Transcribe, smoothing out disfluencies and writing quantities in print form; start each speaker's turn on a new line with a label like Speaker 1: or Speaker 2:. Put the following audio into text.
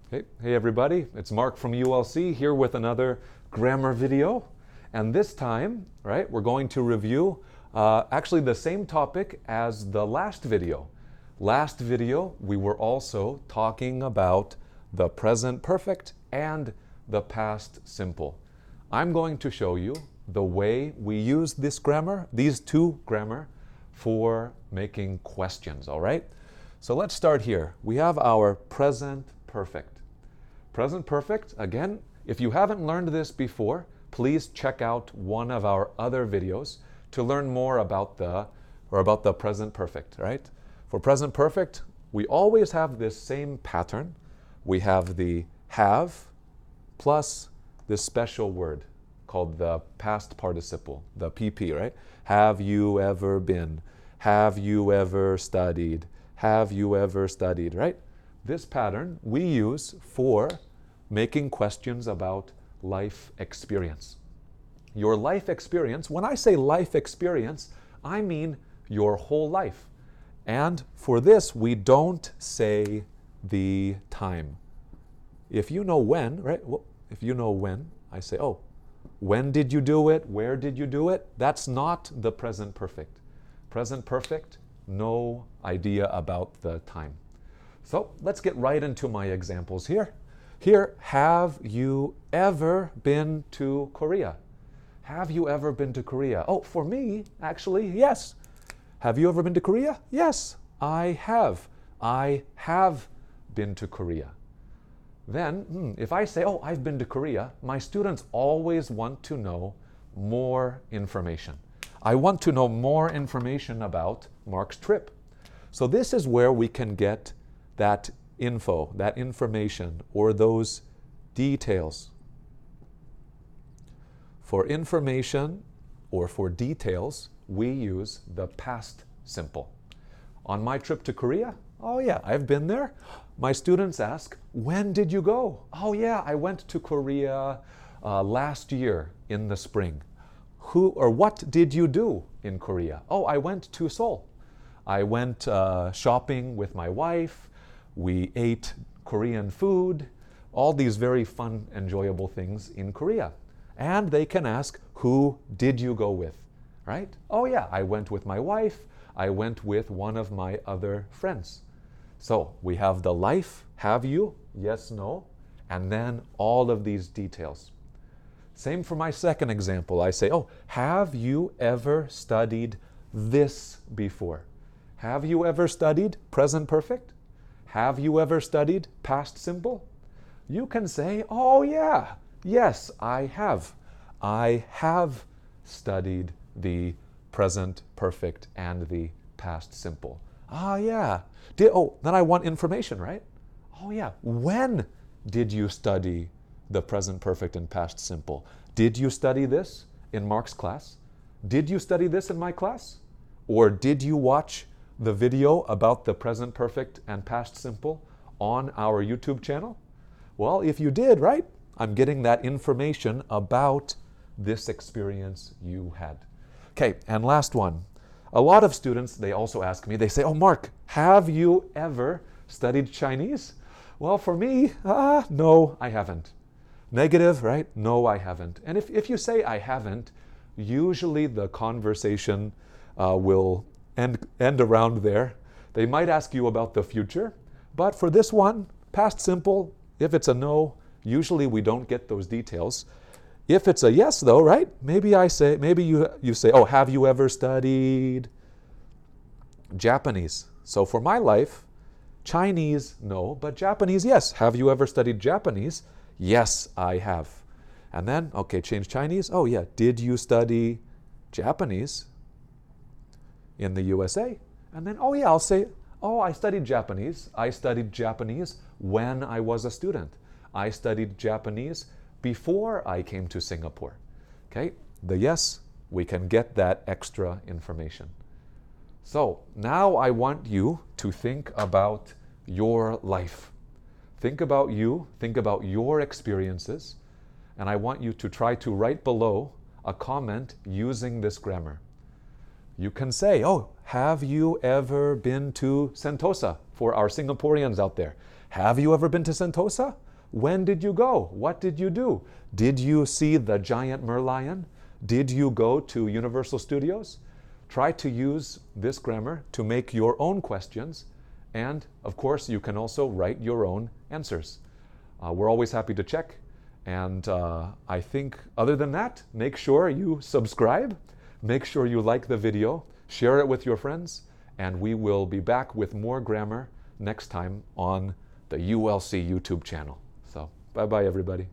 Speaker 1: Hey everybody, it's Mark from ULC here with another grammar video. And this time, right, we're going to review actually the same topic as the last video. Last video, we were also talking about the present perfect and the past simple. I'm going to show you the way we use this grammar, these two grammar, for making questions, all right? So let's start here. We have our present perfect. Present perfect, again, if you haven't learned this before, please check out one of our other videos to learn more about the present perfect, right? For present perfect, we always have this same pattern. We have the have plus this special word called the past participle, the PP, right? Have you ever been? Have you ever studied? Have you ever studied, right? This pattern we use for making questions about life experience. Your life experience, when I say life experience, I mean your whole life. And for this, we don't say the time. If you know when, right? Well, if you know when, I say, oh, when did you do it? Where did you do it? That's not the present perfect. Present perfect, no idea about the time. So let's get right into my examples here. Here, have you ever been to Korea? Have you ever been to Korea? Oh, for me, actually, yes. Have you ever been to Korea? Yes, I have. I have been to Korea. Then, if I say, oh, I've been to Korea, my students always want to know more information. I want to know more information about Mark's trip. So this is where we can get that info, that information, or those details. For information or for details, we use the past simple. On my trip to Korea, oh yeah, I've been there. My students ask, when did you go? Oh yeah, I went to Korea last year in the spring. Who or what did you do in Korea? Oh, I went to Seoul. I went shopping with my wife. We ate Korean food, all these very fun, enjoyable things in Korea. And they can ask, who did you go with, right? Oh yeah, I went with my wife. I went with one of my other friends. So we have the life, have you, yes, no, and then all of these details. Same for my second example. I say, oh, have you ever studied this before? Have you ever studied present perfect? Have you ever studied past simple? You can say, oh yeah, yes, I have. I have studied the present perfect and the past simple. Ah yeah. Then I want information, right? Oh yeah, when did you study the present perfect and past simple? Did you study this in Mark's class? Did you study this in my class? Or did you watch the video about the present perfect and past simple on our YouTube channel? Well, if you did, right? I'm getting that information about this experience you had. Okay, and last one. A lot of students, they also ask me, they say, oh, Mark, have you ever studied Chinese? Well, for me, no, I haven't. Negative, right? No, I haven't. And if you say I haven't, usually the conversation will end around there. They might ask you about the future, but for this one, past simple, if it's a no, usually we don't get those details. If it's a yes though, right? Maybe you say, oh, have you ever studied Japanese? So for my life, Chinese, no, but Japanese, yes. Have you ever studied Japanese? Yes, I have. And then, okay, change Chinese. Oh yeah, did you study Japanese in the USA? And then, oh yeah, I'll say, oh, I studied Japanese. I studied Japanese when I was a student. I studied Japanese before I came to Singapore. Okay, the yes, we can get that extra information. So now I want you to think about your life. Think about you, think about your experiences, and I want you to try to write below a comment using this grammar. You can say, oh, have you ever been to Sentosa for our Singaporeans out there? Have you ever been to Sentosa? When did you go? What did you do? Did you see the giant merlion? Did you go to Universal Studios? Try to use this grammar to make your own questions, and of course you can also write your own answers. We're always happy to check, and I think other than that, make sure you subscribe, make sure you like the video, share it with your friends, and we will be back with more grammar next time on the ULC YouTube channel. So, bye-bye everybody.